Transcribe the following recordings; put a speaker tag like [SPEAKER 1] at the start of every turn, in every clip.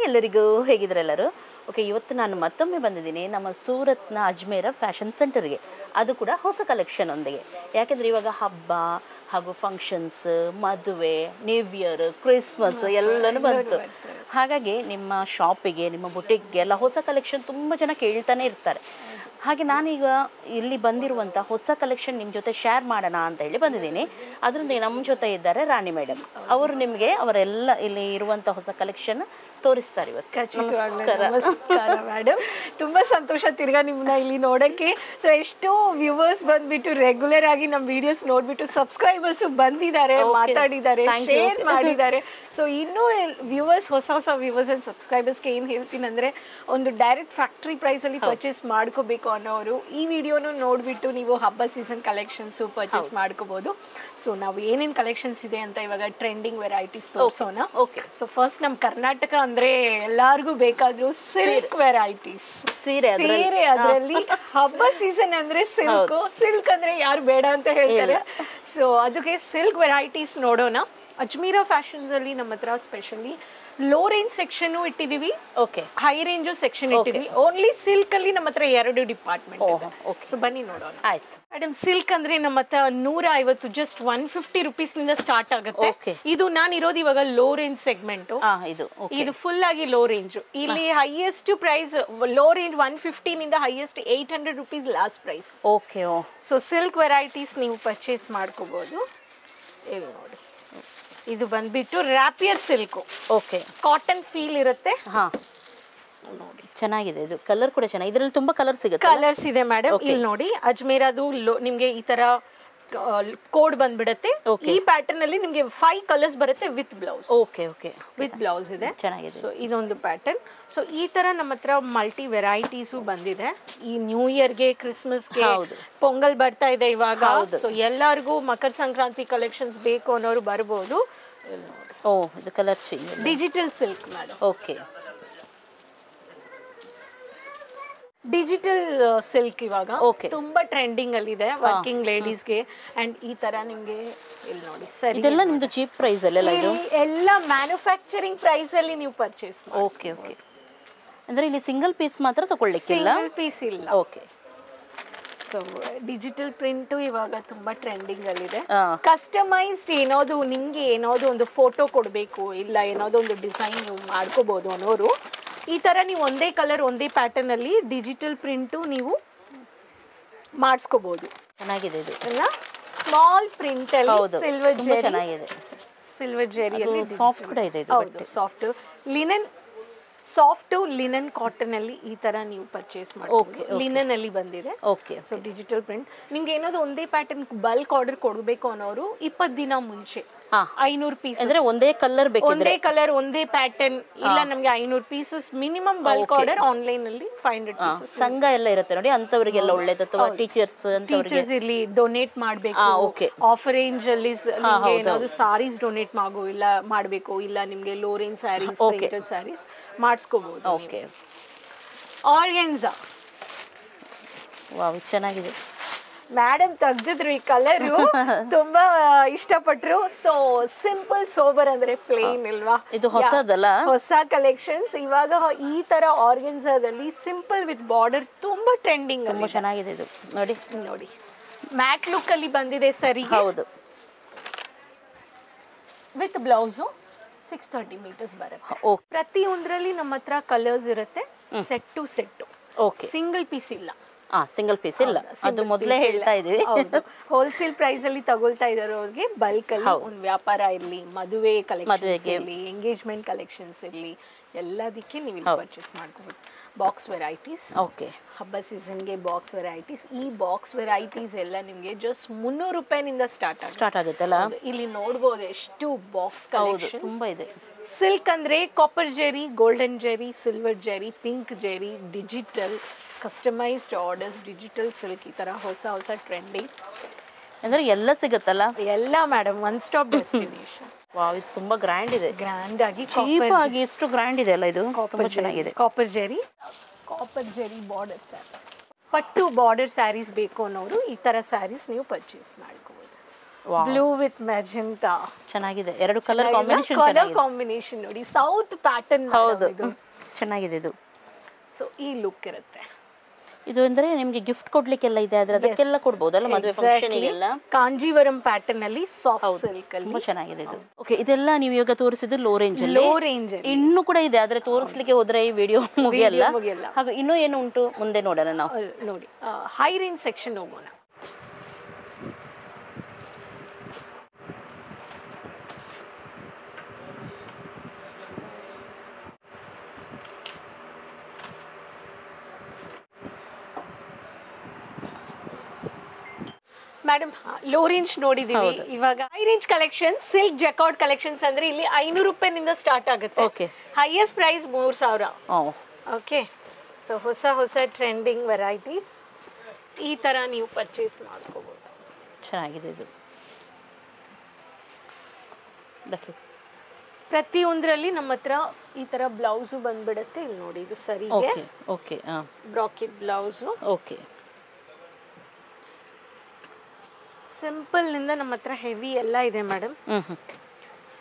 [SPEAKER 1] ಎಲ್ಲರಿಗೂ ಹೇಗಿದ್ರೆ ಎಲ್ಲರೂ ಓಕೆ. ಇವತ್ತು ನಾನು ಮತ್ತೊಮ್ಮೆ ಬಂದಿದ್ದೀನಿ ನಮ್ಮ ಸೂರತ್ನ ಅಜ್ಮೇರ ಫ್ಯಾಷನ್ ಸೆಂಟರ್ಗೆ, ಅದು ಕೂಡ ಹೊಸ ಕಲೆಕ್ಷನ್ ಒಂದಿಗೆ. ಯಾಕೆಂದರೆ ಇವಾಗ ಹಬ್ಬ ಹಾಗೂ ಫಂಕ್ಷನ್ಸ್, ಮದುವೆ, ನ್ಯೂ ಇಯರ್, ಕ್ರಿಸ್ಮಸ್ ಎಲ್ಲನೂ ಬಂತು. ಹಾಗಾಗಿ ನಿಮ್ಮ ಶಾಪಿಗೆ, ನಿಮ್ಮ ಬುಟಿಕ್ಗೆ ಎಲ್ಲ ಹೊಸ ಕಲೆಕ್ಷನ್ ತುಂಬ ಜನ ಕೇಳ್ತಾನೆ ಇರ್ತಾರೆ. ಹಾಗೆ ನಾನೀಗ ಇಲ್ಲಿ ಬಂದಿರುವಂಥ ಹೊಸ ಕಲೆಕ್ಷನ್ ನಿಮ್ಮ ಜೊತೆ ಶೇರ್ ಮಾಡೋಣ ಅಂತ ಹೇಳಿ ಬಂದಿದ್ದೀನಿ. ಅದರಿಂದ ನಮ್ಮ ಜೊತೆ ಇದ್ದಾರೆ ರಾಣಿ ಮೇಡಮ್. ಅವರು ನಿಮಗೆ ಅವರೆಲ್ಲ ಇಲ್ಲಿ ಇರುವಂಥ ಹೊಸ ಕಲೆಕ್ಷನ್ ತೋರಿಸ್ತಾರೆ ಇವತ್ತು.
[SPEAKER 2] ನಮಸ್ಕಾರ ಮೇಡಮ್, ತುಂಬ ಸಂತೋಷ ತಿರ್ಗಾ ನಿಮ್ಮನ್ನ ಇಲ್ಲಿ ನೋಡೋಕ್ಕೆ. ಸೊ ಎಷ್ಟೋ ವ್ಯೂವರ್ಸ್ ಬಂದ್ಬಿಟ್ಟು ರೆಗ್ಯುಲರ್ ಆಗಿ ನಮ್ಮ ವಿಡಿಯೋಸ್ ನೋಡ್ಬಿಟ್ಟು ಸಬ್ಸ್ಕ್ರೈಬರ್ಸು ಬಂದಿದ್ದಾರೆ, ಮಾತಾಡಿದ್ದಾರೆ, ಶೇರ್ ಮಾಡಿದ್ದಾರೆ. ಸೊ ಇನ್ನೂ ವ್ಯೂವರ್ಸ್, ಹೊಸ ಹೊಸ ವ್ಯೂವರ್ಸ್ ಆ್ಯಂಡ್ ಸಬ್ಸ್ಕ್ರೈಬರ್ಸ್ಗೆ ಏನು ಹೇಳ್ತೀನಿ ಅಂದರೆ, ಒಂದು ಡೈರೆಕ್ಟ್ ಫ್ಯಾಕ್ಟ್ರಿ ಪ್ರೈಸಲ್ಲಿ ಪರ್ಚೇಸ್ ಮಾಡ್ಕೋಬೇಕು ಅನ್ನೋರು ಈ ವಿಡಿಯೋನು ನೋಡಿಬಿಟ್ಟು ನೀವು ಹಬ್ಬ ಸೀಸನ್ ಕಲೆಕ್ಷನ್ಸು ಪರ್ಚೇಸ್ ಮಾಡ್ಕೋಬೋದು. ಸೊ ನಾವು ಏನೇನು ಕಲೆಕ್ಷನ್ಸ್ ಇದೆ ಅಂತ ಇವಾಗ ಟ್ರೆಂಡಿಂಗ್ ವೆರೈಟೀಸ್ ತೋರಿಸೋಣ.
[SPEAKER 1] ಓಕೆ.
[SPEAKER 2] ಸೊ ಫಸ್ಟ್ ನಮ್ಮ ಕರ್ನಾಟಕ ಅಂದ್ರೆ ಎಲ್ಲರಿಗೂ ಬೇಕಾದ್ರು ಸಿಲ್ಕ್ ವೆರೈಟೀಸ್, ಸೀರೆ. ಅದರಲ್ಲಿ ಹಬ್ಬ ಸೀಸನ್ ಅಂದ್ರೆ ಸಿಲ್ಕ್ ಅಂದ್ರೆ ಯಾರು ಬೇಡ ಅಂತ ಹೇಳ್ತಾರೆ. ಸೊ ಅದಕ್ಕೆ ಸಿಲ್ಕ್ ವೆರೈಟೀಸ್ ನೋಡೋಣ. ಅಜ್ಮೀರಾ ಫ್ಯಾಷನ್ಸ್ ಅಲ್ಲಿ ನಮ್ಮ ಹತ್ರ ಸ್ಪೆಷಲಿ ಲೋ ರೇಂಜ್ ಸೆಕ್ಷನ್ ಇಟ್ಟಿದೀವಿ, ಓಕೆ, ಹೈ ರೇಂಜ್ ಸೆಕ್ಷನ್ ಇಟ್ಟಿದೀವಿ. ಓನ್ಲಿ ಸಿಲ್ಕ್ ಅಲ್ಲಿ ನಮ್ಮ ಹತ್ರ 2 ಡಿಪಾರ್ಟ್ಮೆಂಟ್ ಇದೆ. ಸೊ ಬನ್ನಿ ನೋಡೋಣ.
[SPEAKER 1] ಆಯ್ತು
[SPEAKER 2] ಮೇಡಮ್, ಸಿಲ್ಕ್ ಅಂದ್ರೆ ನಮ್ಮ ಹತ್ರ 150, ಜಸ್ಟ್ 150 ರುಪೀಸ್ ನಿಂದ ಸ್ಟಾರ್ಟ್ ಆಗುತ್ತೆ. ಇದು ನಾನು ಇರೋದು ಇವಾಗ ಲೋ ರೇಂಜ್ ಸೆಗ್ಮೆಂಟ್. ಇದು ಫುಲ್ ಆಗಿ ಲೋ ರೇಂಜ್. ಇಲ್ಲಿ ಹೈಯೆಸ್ಟ್ ಪ್ರೈಸ್ ಲೋ ರೇಂಜ್ 150 ನಿಂದ highest 800 rupees last price.
[SPEAKER 1] Okay.
[SPEAKER 2] So silk varieties ನೀವು ಪರ್ಚೇಸ್ ಮಾಡ್ಕೋಬಹುದು. ಇಲ್ಲಿ ನೋಡಿ, ಇದು ಬಂದ್ಬಿಟ್ಟು rapier silk. Okay, cotton feel ಇರುತ್ತೆ. ಹಾ, ನೋಡಿ
[SPEAKER 1] ಚೆನ್ನಾಗಿದೆ. ಇದು ಕಲರ್ ಕೂಡ ಚೆನ್ನಾಗಿದೆ. ಇದರಲ್ಲಿ ತುಂಬಾ ಕಲರ್ ಸಿಗುತ್ತೆ.
[SPEAKER 2] ಕಲರ್ಸ್ ಇದೆ ಮೇಡಮ್. ಇಲ್ಲಿ ನೋಡಿ, ಅಜ್ಮೇರಾದು ನಿಮ್ಗೆ ಈ ತರ ಕೋಡ್ ಬಂದ್ಬಿಡುತ್ತೆ. ಈ ಪ್ಯಾಟರ್ನ್ ಅಲ್ಲಿ ನಿಮ್ಗೆ 5 ಕಲರ್ಸ್ ಬರುತ್ತೆ with blouse.
[SPEAKER 1] Okay okay,
[SPEAKER 2] with blouse ಇದೆ.
[SPEAKER 1] ಚೆನ್ನಾಗಿದೆ.
[SPEAKER 2] ಸೊ ಇದೊಂದು ಪ್ಯಾಟರ್ನ್. ಸೊ ಈ ತರ ನಮ್ಮ ಹತ್ರ ಮಲ್ಟಿ ವೆರೈಟೀಸು ಬಂದಿದೆ. ಈ ನ್ಯೂ ಇಯರ್ಗೆ, ಕ್ರಿಸ್ಮಸ್ಗೆ, ಪೊಂಗಲ್ ಬರ್ತಾ ಇದೆ ಇವಾಗ. ಸೊ ಎಲ್ಲರಿಗೂ ಮಕರ ಸಂಕ್ರಾಂತಿ ಕಲೆಕ್ಷನ್ಸ್ ಬೇಕು ಅನ್ನೋರು ಬರ್ಬೋದು.
[SPEAKER 1] ಓ, ಇದು colour change.
[SPEAKER 2] Digital silk madam.
[SPEAKER 1] Okay,
[SPEAKER 2] digital silk ಇವಾಗ ತುಂಬಾ ಟ್ರೆಂಡಿಂಗ್ ಅಲ್ಲಿ ಇದೆ ವರ್ಕಿಂಗ್ ಲೇಡೀಸ್ಗೆ. ಅಂಡ್ ಈ ತರ ನಿಮ್ಗೆ ಇಲ್ಲಿ ನೋಡಿ ಸರ್,
[SPEAKER 1] ಇದೆಲ್ಲ ನಿಮ್ದು ಚೀಪ್ ಪ್ರೈಸ್ ಅಲ್ಲ? ಇದು
[SPEAKER 2] ಎಲ್ಲ ಮ್ಯಾನುಫ್ಯಾಕ್ಚರಿಂಗ್ ಪ್ರೈಸ್ ಅಲ್ಲಿ ನೀವು ಪರ್ಚೇಸ್.
[SPEAKER 1] ಓಕೆ ಓಕೆ, ಅಂದ್ರೆ ಇಲ್ಲಿ ಸಿಂಗಲ್ ಪೀಸ್ ಮಾತ್ರ ತಗೊಳ್ಳಿಕ್ಕಿಲ್ಲ?
[SPEAKER 2] ಸಿಂಗಲ್ ಪೀಸ್ ಇಲ್ಲ.
[SPEAKER 1] ಓಕೆ.
[SPEAKER 2] ಸೊ ಡಿಜಿಟಲ್ ಪ್ರಿಂಟು ಇವಾಗ ತುಂಬಾ ಟ್ರೆಂಡಿಂಗ್ ಅಲ್ಲಿ ಇದೆ. ಕಸ್ಟಮೈಸ್ಡ್ ಏನಾದ್ರು ನಿಮ್ಗೆ ಏನಾದ್ರು ಒಂದು ಫೋಟೋ ಕೊಡಬೇಕು, ಇಲ್ಲ ಏನಾದ್ರು ಒಂದು ಡಿಸೈನ್ ನೀವು ಮಾಡ್ಕೋಬಹುದು ಅನ್ನೋರು ಈ ತರ ನೀವು ಒಂದೇ ಕಲರ್ ಒಂದೇ ಪ್ಯಾಟರ್ನ್ ಅಲ್ಲಿ ಡಿಜಿಟಲ್ ಪ್ರಿಂಟು ನೀವು ಮಾಡಿಸ್ಕೋಬಹುದು.
[SPEAKER 1] ಚೆನ್ನಾಗಿದೆ. ಇದು
[SPEAKER 2] ಎಲ್ಲ ಸ್ಮಾಲ್ ಪ್ರಿಂಟ್ ಅಲ್ಲಿ ಸಿಲ್ವರ್ ಜೆರಿ,
[SPEAKER 1] ಚೆನ್ನಾಗಿದೆ.
[SPEAKER 2] ಸಿಲ್ವರ್ ಜೆರಿಯಲ್ಲಿ
[SPEAKER 1] ಸಾಫ್ಟ್ ಕೂಡ ಇದೆ.
[SPEAKER 2] ಹೌದು, soft linen, soft linen cotton ಅಲ್ಲಿ ಈ ತರ ನೀವು ಪರ್ಚೇಸ್ ಮಾಡಿ. ಲಿನನ್ ಅಲ್ಲಿ ಬಂದಿದೆ.
[SPEAKER 1] ಓಕೆ.
[SPEAKER 2] ಸೊ ಡಿಜಿಟಲ್ ಪ್ರಿಂಟ್ ನಿಮ್ಗೆ ಏನಾದ್ರು ಒಂದೇ ಪ್ಯಾಟರ್ನ್ ಬಲ್ಕ್ ಆರ್ಡರ್ ಕೊಡಬೇಕು ಅನ್ನೋರು 20 ದಿನ ಮುಂಚೆ 500 ಪೀಸ್,
[SPEAKER 1] ಅಂದ್ರೆ ಒಂದೇ ಕಲರ್ ಬೇಕು,
[SPEAKER 2] ಒಂದೇ ಕಲರ್ ಒಂದೇ ಪ್ಯಾಟರ್ನ್, ಇಲ್ಲ ನಮ್ಗೆ 500 pieces minimum bulk order online ಅಲ್ಲಿ 500 ಪೀಸಸ್.
[SPEAKER 1] ಸಂಘ ಎಲ್ಲ ಇರುತ್ತೆ ನೋಡಿ, ಅಂತವರಿಗೆಲ್ಲ ಒಳ್ಳೇದು. ಅಥವಾ ಟೀಚರ್ಸ್
[SPEAKER 2] ಇರ್ಲಿ ಡೊನೇಟ್ ಮಾಡಬೇಕು, ಆಫರ್ ರೇಂಜ್ ಅಲ್ಲಿ ಏನಾದ್ರು ಸಾರೀಸ್ ಡೊನೇಟ್ ಮಾಡಬೇಕು, ಇಲ್ಲ ನಿಮ್ಗೆ low range sarees, printed sarees ಮಾಡಿಸ್ಕೋಬಹುದು.
[SPEAKER 1] ಓಕೆ.
[SPEAKER 2] ಆರ್ಗೆನ್ಸಾ,
[SPEAKER 1] ವಾವ್, ಚೆನ್ನಾಗಿದೆ
[SPEAKER 2] ಮೇಡಮ್. ತೆಗ್ದಿದ್ರು ಈ ಕಲರು, ತುಂಬಾ ಇಷ್ಟಪಟ್ರು. ಸೊ ಸಿಂಪಲ್ ಸೋಬರ್ ಅಂದ್ರೆ ಪ್ಲೇನ್ ಇಲ್ವಾ,
[SPEAKER 1] ಇದು ಹೊಸದಲ್ಲ,
[SPEAKER 2] ಹೊಸ ಕಲೆಕ್ಷನ್ಸ್. ಇವಾಗ ಈ ತರ ಆರ್ಗೆನ್ಸಾದಲ್ಲಿ ಸಿಂಪಲ್ ವಿತ್ ಬಾರ್ಡರ್ ತುಂಬಾ ಟ್ರೆಂಡಿಂಗ್,
[SPEAKER 1] ತುಂಬಾ ಚೆನ್ನಾಗಿದೆ. ಇದು ನೋಡಿ
[SPEAKER 2] ನೋಡಿ, ಮ್ಯಾಟ್ ಲುಕ್ ಅಲ್ಲಿ ಬಂದಿದೆ ಸರಿ.
[SPEAKER 1] ಹೌದು,
[SPEAKER 2] ವಿತ್ ಬ್ಲೌಸು 630 ಮೀಟರ್ಸ್ ಬರುತ್ತೆ. ಪ್ರತಿಯೊಂದರಲ್ಲಿ ನಮ್ಮ ಹತ್ರ ಕಲರ್ಸ್ ಇರುತ್ತೆ, set to set. Okay, single piece ಇಲ್ಲ.
[SPEAKER 1] ಸಿಂಗಲ್ ಪೀಸ್ ಇಲ್ಲ, ಅದು ಮೊದಲೇ ಹೇಳ್ತಾ ಇದೀವಿ.
[SPEAKER 2] ಹೋಲ್ಸೇಲ್ ಪ್ರೈಸ್ ಅಲ್ಲಿ ತಗೊಳ್ತಾ ಇರೋರಿಗೆ ಬಲ್ಕ್ ಅಲ್ಲಿ ಒಂದು ವ್ಯಾಪಾರ ಇರಲಿ, ಮದುವೆ ಕಲೆಕ್ಷನ್ಸ್ ಇರಲಿ, ಎಂಗೇಜ್ಮೆಂಟ್ ಕಲೆಕ್ಷನ್ಸ್ ಇರಲಿ, ಎಲ್ಲದಕ್ಕೆ ನೀವು ಇಲ್ಲಿ ಪರ್ಚೇಸ್ ಮಾಡ್ಕೋಬಹುದು. Box varieties. ಓಕೆ, ಹಬ್ಬ ಸೀಸನ್ಗೆ ಬಾಕ್ಸ್ ವೆರೈಟೀಸ್. ಈ ಬಾಕ್ಸ್ ವೆರೈಟೀಸ್ ಎಲ್ಲ ನಿಮಗೆ ಜಸ್ಟ್ 300 ರೂಪಾಯಿನಿಂದ ಸ್ಟಾರ್ಟ್ ಆಗುತ್ತಲ್ಲ. ಇಲ್ಲಿ ನೋಡ್ಬೋದು ಎಷ್ಟು ಬಾಕ್ಸ್ ಕಲೆಕ್ಷನ್
[SPEAKER 1] ತುಂಬಾ ಇದೆ.
[SPEAKER 2] ಸಿಲ್ಕ್ ಅಂದ್ರೆ copper Jerry, golden Jerry, silver Jerry, pink Jerry, digital customised orders, digital silk, ಈ ತರ ಹೊಸ ಹೊಸ ಟ್ರೆಂಡಿಂಗ್
[SPEAKER 1] ಅಂದ್ರೆ ಎಲ್ಲ ಸಿಗುತ್ತಲ್ಲ.
[SPEAKER 2] ಎಲ್ಲ madam, one stop destination.
[SPEAKER 1] Wow, ಇದು ತುಂಬಾ ಗ್ರ್ಯಾಂಡ್ ಇದೆ.
[SPEAKER 2] ಗ್ರ್ಯಾಂಡ್ ಆಗಿ,
[SPEAKER 1] ಚೀಪ್ ಆಗಿ ಎಷ್ಟು ಗ್ರ್ಯಾಂಡ್ ಇದೆ ಅಲ್ಲ. ಇದು ತುಂಬಾ ಚೆನ್ನಾಗಿದೆ.
[SPEAKER 2] ಕಾಪರ್ ಜೆರಿ ಬಾರ್ಡರ್ ಸ್ಯಾರೀಸ್, ಪಟ್ಟು ಬಾರ್ಡರ್ ಸ್ಯಾರೀಸ್ ಬೇಕು ಅನ್ನೋರು ಈ ತರ ಸ್ಯಾರೀಸ್ ನೀವು ಪರ್ಚೇಸ್ ಮಾಡ್ಕೋಬಹುದು. ಬ್ಲೂ ವಿತ್ ಮೆಜೆಂಟಾ
[SPEAKER 1] ಚೆನ್ನಾಗಿದೆ. ಎರಡು ಕಲರ್
[SPEAKER 2] ಕಾಂಬಿನೇಷನ್ ನೋಡಿ, ಸೌತ್ ಪ್ಯಾಟರ್ನ್.
[SPEAKER 1] ಹೌದು, ಚೆನ್ನಾಗಿದೆ ಇದು.
[SPEAKER 2] ಸೊ ಈ ಲುಕ್ ಇರುತ್ತೆ.
[SPEAKER 1] ಇದು ಅಂದ್ರೆ ನಿಮಗೆ ಗಿಫ್ಟ್ ಕೊಡ್ಲಿಕ್ಕೆಲ್ಲ ಇದೆ, ಅದಕ್ಕೆಲ್ಲ ಕೊಡ್ಬೋದಲ್ಲ ಮದುವೆ ಫಂಕ್ಷನ್ಗೆಲ್ಲ.
[SPEAKER 2] ಕಾಂಜೀವರಂ ಪ್ಯಾಟರ್ನ್ ಅಲ್ಲಿ ಸಾಫ್ಟ್ ಸಿಲ್ಕ್ ಅಲ್ಲಿ
[SPEAKER 1] ತುಂಬಾ ಚೆನ್ನಾಗಿದೆ ಇದು. ಓಕೆ, ಇದೆಲ್ಲ ನೀವು ಇವಾಗ ತೋರಿಸಿದ್ದು ಲೋ ರೇಂಜ್ ಅಲ್ಲಿ.
[SPEAKER 2] ಲೋ ರೇಂಜ್ ಅಲ್ಲಿ
[SPEAKER 1] ಇನ್ನೂ ಕೂಡ ಇದೆ, ಆದ್ರೆ ತೋರಿಸ್ಲಿಕ್ಕೆ ಹೋದ್ರೆ ಈ ವಿಡಿಯೋ ಮುಗಿಯಲ್ಲ. ಹಾಗೆ ಇನ್ನೂ ಏನು ಉಂಟು ಮುಂದೆ ನೋಡೋಣ ನಾವು.
[SPEAKER 2] ನೋಡಿ, ಹೈ ರೇಂಜ್ ಸೆಕ್ಷನ್ ಹೋಗೋಣ. ಮೇಡಮ್, ಲೋ ರೇಂಜ್ ನೋಡಿದೀವಿ. ಇವಾಗ high range collection silk jacquard collections ಅಂದ್ರೆ ಇಲ್ಲಿ 500 ರೂಪಾಯಿನಿಂದ ಸ್ಟಾರ್ಟ್ ಆಗುತ್ತೆ.
[SPEAKER 1] Okay,
[SPEAKER 2] highest price 3000. Okay, so ಹೊಸ ಟ್ರೆಂಡಿಂಗ್ ವೆರೈಟೀಸ್ ಈ ತರ ನೀವು ಪರ್ಚೇಸ್ ಮಾಡ್ಕೋಬಹುದು.
[SPEAKER 1] ಚೆನ್ನಾಗಿದೆ ಇದು.
[SPEAKER 2] ಪ್ರತಿಯೊಂದರಲ್ಲಿ ನಮ್ಮ ಹತ್ರ ಈ ತರ ಬ್ಲೌಸು ಬಂದ್ಬಿಡುತ್ತೆ. ಇಲ್ಲಿ ನೋಡಿ, ಇದು ಸರಿಗೆ
[SPEAKER 1] okay,
[SPEAKER 2] bracket blouse.
[SPEAKER 1] Okay,
[SPEAKER 2] simple ನಿಂದ ನಮ್ಮ ಹತ್ರ ಹೆವಿ ಎಲ್ಲ ಇದೆ ಮೇಡಮ್.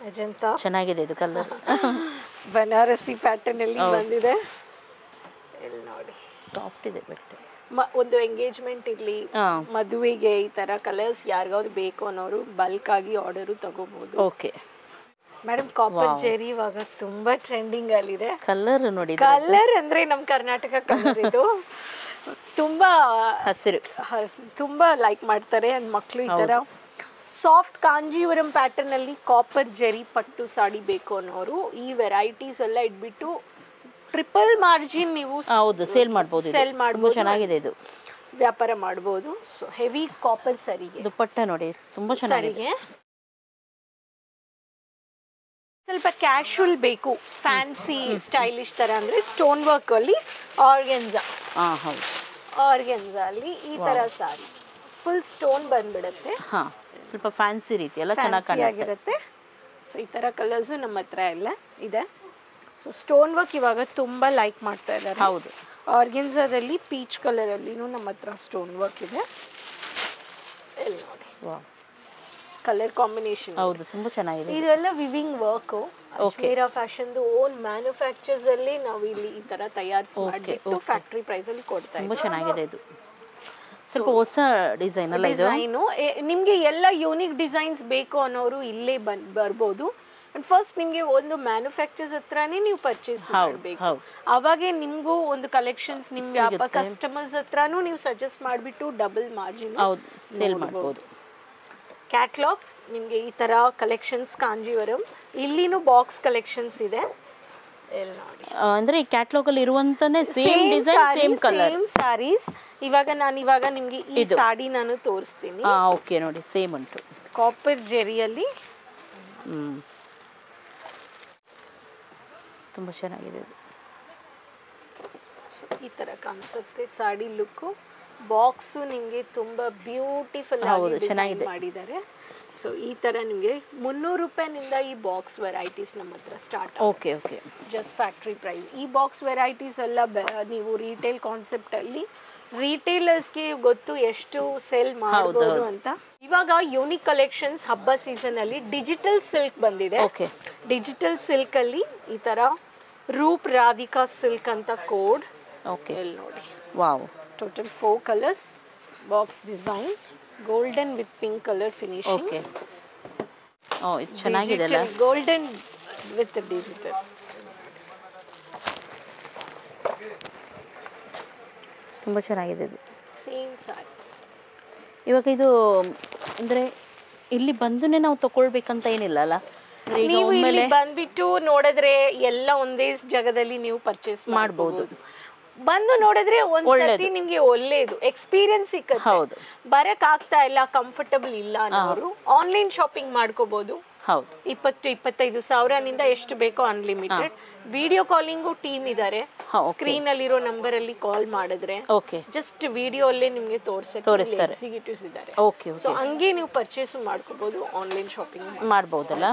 [SPEAKER 2] ಅಜಂತಾ
[SPEAKER 1] ಚೆನ್ನಾಗಿದೆ ಇದು ಕಲರ್.
[SPEAKER 2] ಬನಾರಸಿ ಪ್ಯಾಟರ್ನ್ ಅಲ್ಲಿ ಬಂದಿದೆ. ಇಲ್ಲಿ ನೋಡಿ,
[SPEAKER 1] ಸಾಫ್ಟ್ ಇದೆ ಬಟ್ಟೆ.
[SPEAKER 2] ಒಂದು ಎಂಗೇಜ್ಮೆಂಟ್ ಇರ್ಲಿ, ಮದುವೆಗೆ ಈ ತರ ಕಲರ್ಸ್ ಯಾರಿಗಾದ್ರು ಬೇಕು ಅನ್ನೋರು ಬಲ್ಕ್ ಆಗಿ ಆರ್ಡರ್ ತಗೋಬಹುದು.
[SPEAKER 1] ಓಕೆ
[SPEAKER 2] ಮೇಡಮ್, ಕಾಪರ್ ಜೆರಿ ಇವಾಗ ತುಂಬಾ ಟ್ರೆಂಡಿಂಗ್ ಅಲ್ಲಿದೆ.
[SPEAKER 1] ಕಲರ್ ನೋಡಿ,
[SPEAKER 2] ಕಲರ್ ಅಂದ್ರೆ ನಮ್ ಕರ್ನಾಟಕ ಕಲರ್ ಇದು. ತುಂಬಾ
[SPEAKER 1] ಹಸಿರು,
[SPEAKER 2] ತುಂಬಾ ಲೈಕ್ ಮಾಡ್ತಾರೆ ಮಕ್ಕಳು. ಈ ತರ ಸಾಫ್ಟ್ ಕಾಂಜೀವರಂ ಪ್ಯಾಟರ್ನ್ ಅಲ್ಲಿ ಕಾಪರ್ ಜೆರಿ ಪಟ್ಟು ಸಾಡಿ ಬೇಕು ಅನ್ನೋರು ಈ ವೆರೈಟೀಸ್ ಎಲ್ಲ ಇಟ್ಬಿಟ್ಟು ಟ್ರಿಪಲ್ ಮಾರ್ಜಿನ್ ನೀವು
[SPEAKER 1] ಸೇಲ್ ಮಾಡಬಹುದು. ಚೆನ್ನಾಗಿದೆ ಇದು,
[SPEAKER 2] ವ್ಯಾಪಾರ ಮಾಡಬಹುದು. ಸೊ ಹೆವಿ ಕಾಪರ್ ಸರಿಗೆ
[SPEAKER 1] ದುಪ್ಪಟ್ಟ ನೋಡಿ, ತುಂಬಾ ಚೆನ್ನಾಗಿದೆ.
[SPEAKER 2] ಸ್ವಲ್ಪ ಕ್ಯಾಶುವಲ್ ಬೇಕು, ಫ್ಯಾನ್ಸಿ ಸ್ಟೈಲಿಶ್ ತರ ಅಂದ್ರೆ ಸ್ಟೋನ್ ವರ್ಕ್ ಅಲ್ಲಿ ಆರ್ಗೆನ್ಜಾ. ಆರ್ಗೆನ್ಜಾ ಅಲ್ಲಿ ಈ ತರ ಸಾರಿ ಫುಲ್ ಸ್ಟೋನ್ ಬಂದ್ಬಿಡುತ್ತೆ.
[SPEAKER 1] ಸ್ವಲ್ಪ ಫ್ಯಾನ್ಸಿ ರೀತಿ ಎಲ್ಲ ಚೆನ್ನಾಗಿರುತ್ತೆ.
[SPEAKER 2] ಸೊ ಈ ತರ ಕಲರ್ಸ್ ನಮ್ಮ ಹತ್ರ ಎಲ್ಲ ಇದೆ. ಸೊ ಸ್ಟೋನ್ ವರ್ಕ್ ಇವಾಗ ತುಂಬಾ ಲೈಕ್ ಮಾಡ್ತಾ ಇದ್ದಾರೆ.
[SPEAKER 1] ಹೌದು,
[SPEAKER 2] ಆರ್ಗೆನ್ಜಾದಲ್ಲಿ ಪೀಚ್ ಕಲರ್ ಅಲ್ಲಿನೂ ನಮ್ಮ ಹತ್ರ ಸ್ಟೋನ್ ವರ್ಕ್ ಇದೆ. ಇಲ್ಲಿ ನೋಡಿ, ಕಲರ್ ಕಾಂಬಿನೇಷನ್.
[SPEAKER 1] ಹೌದು, ತುಂಬಾ ಚೆನ್ನಾಗಿದೆ.
[SPEAKER 2] ಇದೆಲ್ಲ viewing work. Ajmera fashion own manufacturers ಅಲ್ಲಿ ನಾವು ಇಲ್ಲಿ ಈ ತರ ತಯಾರಿಸಿ ಮಾಡಿಬಿಟ್ಟು ಫ್ಯಾಕ್ಟರಿ ಪ್ರೈಸ್ ಅಲ್ಲಿ ಕೊಡ್ತಾ ಇದ್ದೀವಿ.
[SPEAKER 1] ತುಂಬಾ ಚೆನ್ನಾಗಿದೆ ಇದು. ಸ್ವಲ್ಪ ಹೊಸ ಡಿಸೈನ್ ಅಲ್ಲ ಇದು.
[SPEAKER 2] ಡಿಸೈನು ನಿಮಗೆ ಎಲ್ಲ ಯೂನಿಕ್ ಡಿಸೈನ್ಸ್ ಬೇಕು ಅನ್ನೋರು ಇಲ್ಲೇ ಬರ್ಬೋದು. ಅಂಡ್ ಫಸ್ಟ್ ನಿಮಗೆ ಒಂದು ಮ್ಯಾನುಫ್ಯಾಕ್ಚರ್ಸ್ ಹತ್ರನೇ ನೀವು ಪರ್ಚೇಸ್ ಮಾಡಬೇಕು. ಅವಾಗೆ ನಿಮಗೂ ಒಂದು ಕಲೆಕ್ಷನ್ಸ್ ನಿಮ್ ವ್ಯಾಪಾರ ಕಸ್ಟಮರ್ಸ್ ಹತ್ರನೂ ನೀವು ಸಜೆಸ್ಟ್ ಮಾಡಿಬಿಟ್ಟು ಡಬಲ್ ಮಾರ್ಜಿನ್
[SPEAKER 1] ಸೇಲ್ ಮಾಡಬಹುದು.
[SPEAKER 2] ಕ್ಯಾಟ್ಲಾಗ್ ನಿಮಗೆ ಈ ತರ ಕಲೆಕ್ಷನ್ಸ್ ಕಾಂಜೀವರಂ. ಇಲ್ಲಿನೂ ಬಾಕ್ಸ್ ಕಲೆಕ್ಷನ್ಸ್ ಇದೆ. ಇಲ್ಲಿ ನೋಡಿ,
[SPEAKER 1] ಅಂದ್ರೆ ಈ ಕ್ಯಾಟ್ಲಾಗ್ ಅಲ್ಲಿ ಇರುವಂತನೇ same design, same colour,
[SPEAKER 2] same sarees. ಇವಾಗ ನಿಮಗೆ ಈ ಸಾಡಿ ನಾನು ತೋರಿಸ್ತೀನಿ.
[SPEAKER 1] ಓಕೆ, ನೋಡಿ ಸೇಮ್ ಉಂಟು.
[SPEAKER 2] ಕಾಪರ್ ಜೆರಿಯಲ್ಲಿ
[SPEAKER 1] ತುಂಬಾ ಚೆನ್ನಾಗಿದೆ ಇದು.
[SPEAKER 2] ಈ ತರ ಕಾಣಿಸುತ್ತೆ ಸಾಡಿ ಲುಕ್. ಬಾಕ್ಸು ನಿಮಗೆ ತುಂಬಾ ಬ್ಯೂಟಿಫುಲ್ ಆಗಿ ಡಿಸೈನ್ ಮಾಡಿದ್ದಾರೆ. ಸೊ ಈ ತರ ನಿಮಗೆ 300 ರೂಪಾಯಿನಿಂದ ಈ ಬಾಕ್ಸ್ ವೆರೈಟೀಸ್ ನಮ್ಮ ಹತ್ರ start.
[SPEAKER 1] Okay,
[SPEAKER 2] just factory price. ಈ ಬಾಕ್ಸ್ ವೆರೈಟೀಸ್ ಎಲ್ಲ ನೀವು ರಿಟೇಲ್ ಕಾನ್ಸೆಪ್ಟ್ ಅಲ್ಲಿ ರಿಟೇಲರ್ಸ್ಗೆ ಗೊತ್ತು ಎಷ್ಟು ಸೇಲ್ ಮಾಡಬಹುದು ಅಂತ. ಇವಾಗ ಯೂನಿಕ್ ಕಲೆಕ್ಷನ್ಸ್ ಹಬ್ಬ ಸೀಸನ್ ಅಲ್ಲಿ ಡಿಜಿಟಲ್ ಸಿಲ್ಕ್ ಬಂದಿದೆ. ಡಿಜಿಟಲ್ ಸಿಲ್ಕ್ ಅಲ್ಲಿ ಈ ತರ ರೂಪ್ ರಾಧಿಕಾ ಸಿಲ್ಕ್ ಅಂತ ಕೋಡ್. ಇಲ್ಲಿ ನೋಡಿ,
[SPEAKER 1] wow,
[SPEAKER 2] total 4 colours, box design, golden with pink colour finishing.
[SPEAKER 1] ಇದು ಚೆನ್ನಾಗಿದೆ ಅಲ್ಲ,
[SPEAKER 2] ಗೋಲ್ಡನ್ ವಿತ್ ಡಿಜಿಟಲ್.
[SPEAKER 1] ತುಂಬಾ ಚೆನ್ನಾಗಿದೆ ಇದು.
[SPEAKER 2] ಸೇಮ್ ಸಾರಿ.
[SPEAKER 1] ಇವಾಗ ಇದು ಅಂದ್ರೆ ಇಲ್ಲಿ ಬಂದುನೇ ನಾವು ತಗೊಳ್ಬೇಕಂತ ಏನಿಲ್ಲ ಅಲ್ಲ,
[SPEAKER 2] ನೀವು ಇಲ್ಲಿ ಬಂದ್ಬಿಟ್ಟು ನೋಡಿದ್ರೆ ಎಲ್ಲ ಒಂದೇ ಜಾಗದಲ್ಲಿ ನೀವು ಪರ್ಚೇಸ್ ಮಾಡಬಹುದು. ಬಂದು ನೋಡಿದ್ರೆ ಒಂದ್ಸತಿ ನಿಮ್ಗೆ ಒಳ್ಳೇದು ಎಕ್ಸ್ಪೀರಿಯನ್ಸ್ ಸಿಕ್ಕತ್ತೆ. ಬರಕ್ ಆಗ್ತಾ ಇಲ್ಲ, ಕಂಫರ್ಟಬಲ್ ಇಲ್ಲ ಅನ್ನೋರು ಆನ್ಲೈನ್ ಶಾಪಿಂಗ್ ಮಾಡ್ಕೋಬಹುದು. 20-25 ಸಾವಿರನಿಂದ ಎಷ್ಟು ಬೇಕೋ ಅನ್ಲಿಮಿಟೆಡ್. ವಿಡಿಯೋ ಕಾಲಿಂಗು ಟೀಮ್ ಇದ್ದಾರೆ, ಸ್ಕ್ರೀನ್ ಅಲ್ಲಿರೋ ನಂಬರ್ ಅಲ್ಲಿ ಕಾಲ್ ಮಾಡಿದ್ರೆ
[SPEAKER 1] ಓಕೆ
[SPEAKER 2] ಜಸ್ಟ್ ವಿಡಿಯೋ ಅಲ್ಲೇ ನಿಮಗೆ ತೋರಿಸ್ತಾರೆ ಎಕ್ಸಿಕ್ಯೂಟಿವ್ಸ್ ಇದ್ದಾರೆ.
[SPEAKER 1] ಓಕೆ
[SPEAKER 2] ಸೊ ಹಂಗೆ ನೀವು ಪರ್ಚೇಸ್ ಮಾಡ್ಕೋಬಹುದು, ಆನ್ಲೈನ್ ಶಾಪಿಂಗ್
[SPEAKER 1] ಮಾಡ್ಬೋದಲ್ಲ.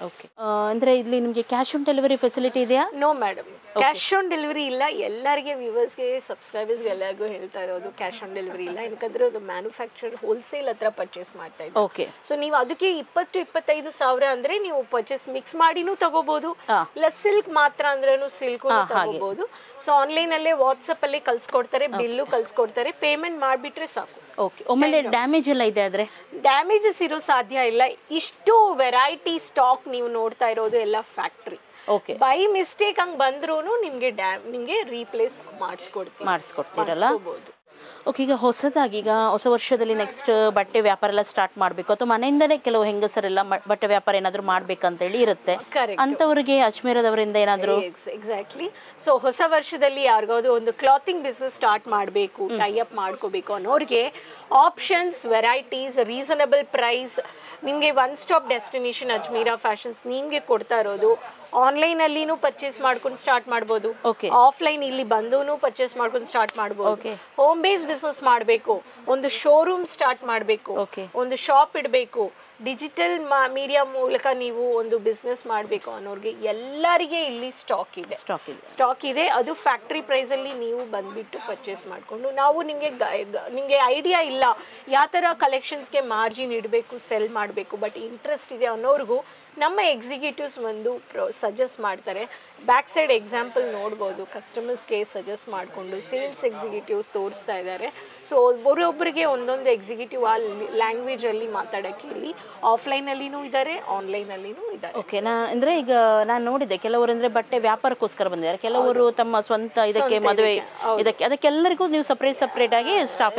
[SPEAKER 1] ಓಕೆ ಅಂದ್ರೆ ಇಲ್ಲಿ ನಿಮಗೆ ಕ್ಯಾಶ್ ಆನ್ ಡೆಲಿವರಿ ಫೆಸಿಲಿಟಿ ಇದೆಯಾ?
[SPEAKER 2] No madam, cash on delivery ಇಲ್ಲ. ಎಲ್ಲರಿಗೆ ವ್ಯೂವರ್ಸ್ಗೆ ಸಬ್ಸ್ಕ್ರೈಬರ್ಸ್ಗೆ ಎಲ್ಲರಿಗೂ ಹೇಳ್ತಾ ಇರೋದು ಕ್ಯಾಶ್ ಆನ್ ಡೆಲಿವರಿ ಇಲ್ಲ, ಯಾಕಂದ್ರೆ ಅದು ಮ್ಯಾನುಫ್ಯಾಕ್ಚರ್ ಹೋಲ್ಸೇಲ್ ಹತ್ರ ಪರ್ಚೇಸ್ ಮಾಡ್ತಾ ಇದ್ದಾರೆ.
[SPEAKER 1] ಓಕೆ.
[SPEAKER 2] ಸೊ ನೀವು ಅದಕ್ಕೆ 20-25 ಸಾವಿರ ಅಂದ್ರೆ ನೀವು ಪರ್ಚೇಸ್ ಮಿಕ್ಸ್ ಮಾಡಿನೂ ತಗೋಬಹುದು, ಇಲ್ಲ ಸಿಲ್ಕ್ ಮಾತ್ರ ಅಂದ್ರೂ ಸಿಲ್ಕ್ ತಗೋಬಹುದು. ಸೊ ಆನ್ಲೈನ್ ಅಲ್ಲೇ ವಾಟ್ಸ್ಆಪ್ ಅಲ್ಲಿ ಕಳ್ಸಿಕೊಡ್ತಾರೆ, ಬಿಲ್ಲು ಕಳ್ಸಿಕೊಡ್ತಾರೆ, ಪೇಮೆಂಟ್ ಮಾಡಿಬಿಟ್ರೆ ಸಾಕು.
[SPEAKER 1] ಓಕೆ. ಒಮ್ಮೆಲೆ ಡ್ಯಾಮೇಜ್ ಎಲ್ಲ ಇದೆ ಆದ್ರೆ?
[SPEAKER 2] ಡ್ಯಾಮೇಜಸ್ ಇರೋ ಸಾಧ್ಯ ಇಲ್ಲ. ಇಷ್ಟು ವೆರೈಟಿ ಸ್ಟಾಕ್ ನೀವು ನೋಡ್ತಾ ಇರೋದು ಎಲ್ಲ ಫ್ಯಾಕ್ಟ್ರಿ.
[SPEAKER 1] ಓಕೆ.
[SPEAKER 2] ಬೈ ಮಿಸ್ಟೇಕ್ ಹಂಗೆ ಬಂದ್ರೂ ನಿಮಗೆ ರೀಪ್ಲೇಸ್
[SPEAKER 1] ಮಾಡಿಸ್ಕೊಡ್ತೀರಲ್ಲ? ಓಕೆ. ಈಗ ಹೊಸದಾಗಿ ಈಗ ಹೊಸ ವರ್ಷದಲ್ಲಿ ನೆಕ್ಸ್ಟ್ ಬಟ್ಟೆ ವ್ಯಾಪಾರ ಎಲ್ಲ ಸ್ಟಾರ್ಟ್ ಮಾಡಬೇಕು ಅಥವಾ ಮನೆಯಿಂದಲೇ ಕೆಲವು ಹೆಂಗಸರೆಲ್ಲ ಬಟ್ಟೆ ವ್ಯಾಪಾರ ಏನಾದರೂ ಮಾಡ್ಬೇಕಂತೇಳಿ ಇರುತ್ತೆ, ಅಂಥವ್ರಿಗೆ ಅಜ್ಮೇರದವರಿಂದ ಏನಾದರೂ?
[SPEAKER 2] ಎಕ್ಸಾಕ್ಟ್ಲಿ. ಸೊ ಹೊಸ ವರ್ಷದಲ್ಲಿ ಯಾರಿಗಾದ್ರು ಒಂದು ಕ್ಲಾತಿಂಗ್ ಬಿಸ್ನೆಸ್ ಸ್ಟಾರ್ಟ್ ಮಾಡಬೇಕು, ಟೈ ಅಪ್ ಮಾಡ್ಕೋಬೇಕು ಅನ್ನೋರಿಗೆ ಆಪ್ಷನ್ಸ್, ವೆರೈಟೀಸ್, ರೀಸನಬಲ್ ಪ್ರೈಸ್, ನಿಮಗೆ one stop destination Ajmeera fashions ನಿಮಗೆ ಕೊಡ್ತಾ ಇರೋದು. ಆನ್ಲೈನ್ ಅಲ್ಲಿನೂ ಪರ್ಚೇಸ್ ಮಾಡ್ಕೊಂಡು ಸ್ಟಾರ್ಟ್ ಮಾಡ್ಬೋದು, ಆಫ್ಲೈನ್ ಇಲ್ಲಿ ಬಂದೂ ಪರ್ಚೇಸ್ ಮಾಡ್ಕೊಂಡು ಸ್ಟಾರ್ಟ್ ಮಾಡ್ಬೋದು. ಹೋಮ್ ಬೇಸ್ ಬಿಸ್ನೆಸ್ ಮಾಡಬೇಕು, ಒಂದು ಶೋರೂಮ್ ಸ್ಟಾರ್ಟ್ ಮಾಡಬೇಕು, ಒಂದು ಶಾಪ್ ಇಡಬೇಕು, ಡಿಜಿಟಲ್ ಮೀಡಿಯಾ ಮೂಲಕ ನೀವು ಒಂದು ಬಿಸ್ನೆಸ್ ಮಾಡಬೇಕು ಅನ್ನೋರಿಗೆ ಎಲ್ಲರಿಗೆ ಇಲ್ಲಿ ಸ್ಟಾಕ್ ಇದೆ. ಅದು ಫ್ಯಾಕ್ಟ್ರಿ ಪ್ರೈಸ್ ಅಲ್ಲಿ ನೀವು ಬಂದ್ಬಿಟ್ಟು ಪರ್ಚೇಸ್ ಮಾಡಿಕೊಂಡು, ನಾವು ನಿಮಗೆ ಐಡಿಯಾ ಇಲ್ಲ ಯಾವ ಥರ ಕಲೆಕ್ಷನ್ಸ್ಗೆ ಮಾರ್ಜಿನ್ ಇಡಬೇಕು, ಸೆಲ್ ಮಾಡಬೇಕು, ಬಟ್ ಇಂಟ್ರೆಸ್ಟ್ ಇದೆ ಅನ್ನೋರ್ಗೂ ನಮ್ಮ ಎಕ್ಸಿಕ್ಯೂಟಿವ್ಸ್ ಒಂದು ಸಜೆಸ್ಟ್ ಮಾಡ್ತಾರೆ. ಬ್ಯಾಕ್ ಸೈಡ್ ಎಕ್ಸಾಂಪಲ್ ನೋಡ್ಬೋದು, ಕಸ್ಟಮರ್ಸ್ಗೆ ಸಜೆಸ್ಟ್ ಮಾಡಿಕೊಂಡು ಸೇಲ್ಸ್ ಎಕ್ಸಿಕ್ಯೂಟಿವ್ ತೋರಿಸ್ತಾ ಇದ್ದಾರೆ. ಸೊ ಒಬ್ಬೊಬ್ಬರಿಗೆ ಒಂದೊಂದು ಎಕ್ಸಿಕ್ಯೂಟಿವ್ ಆ ಲ್ಯಾಂಗ್ವೇಜಲ್ಲಿ ಮಾತಾಡೋಕ್ಕೆ ಇಲ್ಲಿ ಆಫ್ಲೈನಲ್ಲಿನೂ ಇದ್ದಾರೆ, ಆನ್ಲೈನಲ್ಲಿನೂ ಇದ್ದಾರೆ.
[SPEAKER 1] ಓಕೆ. ಅಂದರೆ ಈಗ ನಾನು ನೋಡಿದ್ದೆ ಕೆಲವರು ಅಂದರೆ ಬಟ್ಟೆ ವ್ಯಾಪಾರಕ್ಕೋಸ್ಕರ ಬಂದಿದ್ದಾರೆ, ಕೆಲವರು ತಮ್ಮ ಸ್ವಂತ ಇದಕ್ಕೆ ಮದುವೆ ಅದಕ್ಕೆಲ್ಲರಿಗೂ ನೀವು ಸಪ್ರೇಟ್ ಆಗಿ ಸ್ಟಾಫ್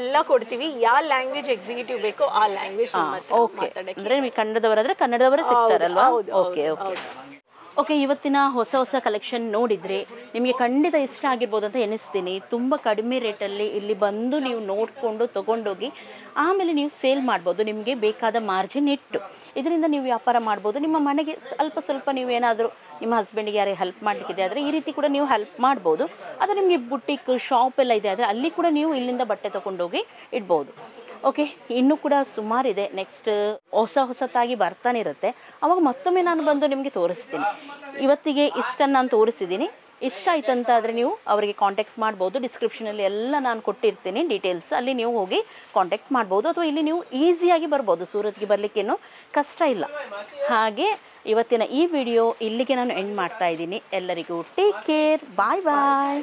[SPEAKER 1] ಎಲ್ಲ
[SPEAKER 2] ಕೊಡ್ತೀವಿ. ಯಾವ ಲ್ಯಾಂಗ್ವೇಜ್ ಎಕ್ಸಿಕ್ಯೂಟಿವ್ ಬೇಕೋ ಆ ಲ್ಯಾಂಗ್ವೇಜ್.
[SPEAKER 1] ಓಕೆ. ಅಂದರೆ ನಿಮಗೆ ಕನ್ನಡದವರಾದರೆ ಕನ್ನಡದವರೇ ಸಿಗ್ತಾರಲ್ವಾ? ಓಕೆ. ಓಕೆ. ಇವತ್ತಿನ ಹೊಸ ಕಲೆಕ್ಷನ್ ನೋಡಿದರೆ ನಿಮಗೆ ಖಂಡಿತ ಇಷ್ಟ ಆಗಿರ್ಬೋದು ಅಂತ ಎನಿಸ್ತೀನಿ. ತುಂಬ ಕಡಿಮೆ ರೇಟಲ್ಲಿ ಇಲ್ಲಿ ಬಂದು ನೀವು ನೋಡಿಕೊಂಡು ತೊಗೊಂಡೋಗಿ ಆಮೇಲೆ ನೀವು ಸೇಲ್ ಮಾಡ್ಬೋದು, ನಿಮಗೆ ಬೇಕಾದ ಮಾರ್ಜಿನ್ ಇಟ್ಟು. ಇದರಿಂದ ನೀವು ವ್ಯಾಪಾರ ಮಾಡ್ಬೋದು. ನಿಮ್ಮ ಮನೆಗೆ ಸ್ವಲ್ಪ ನೀವು ಏನಾದರೂ ನಿಮ್ಮ ಹಸ್ಬೆಂಡಿಗೆ ಯಾರಿಗೆ ಹೆಲ್ಪ್ ಮಾಡಲಿಕ್ಕಿದೆ ಆದರೆ ಈ ರೀತಿ ಕೂಡ ನೀವು ಹೆಲ್ಪ್ ಮಾಡ್ಬೋದು. ಅದು ನಿಮಗೆ ಬುಟ್ಟಿಕ್ ಶಾಪ್ ಎಲ್ಲ ಇದೆ ಆದರೆ ಅಲ್ಲಿ ಕೂಡ ನೀವು ಇಲ್ಲಿಂದ ಬಟ್ಟೆ ತೊಗೊಂಡೋಗಿ ಇಡ್ಬೋದು. ಓಕೆ. ಇನ್ನೂ ಕೂಡ ಸುಮಾರಿದೆ, ನೆಕ್ಸ್ಟ್ ಹೊಸತಾಗಿ ಬರ್ತಾನೆ ಇರುತ್ತೆ, ಅವಾಗ ಮತ್ತೊಮ್ಮೆ ನಾನು ಬಂದು ನಿಮಗೆ ತೋರಿಸ್ತೀನಿ. ಇವತ್ತಿಗೆ ಇಷ್ಟನ್ನು ನಾನು ತೋರಿಸಿದ್ದೀನಿ. ಇಷ್ಟ ಆಯ್ತು ಅಂತ ಆದರೆ ನೀವು ಅವರಿಗೆ ಕಾಂಟ್ಯಾಕ್ಟ್ ಮಾಡ್ಬೋದು. ಡಿಸ್ಕ್ರಿಪ್ಷನಲ್ಲಿ ಎಲ್ಲ ನಾನು ಕೊಟ್ಟಿರ್ತೀನಿ ಡೀಟೇಲ್ಸ್, ಅಲ್ಲಿ ನೀವು ಹೋಗಿ ಕಾಂಟ್ಯಾಕ್ಟ್ ಮಾಡ್ಬೋದು. ಅಥವಾ ಇಲ್ಲಿ ನೀವು ಈಸಿಯಾಗಿ ಬರ್ಬೋದು, ಸೂರತ್ಗೆ ಬರಲಿಕ್ಕೇನು ಕಷ್ಟ ಇಲ್ಲ. ಹಾಗೆ ಇವತ್ತಿನ ಈ ವಿಡಿಯೋ ಇಲ್ಲಿಗೆ ನಾನು ಎಂಡ್ ಮಾಡ್ತಾ ಇದ್ದೀನಿ. ಎಲ್ಲರಿಗೂ ಟೇಕ್ ಕೇರ್, ಬಾಯ್ ಬಾಯ್.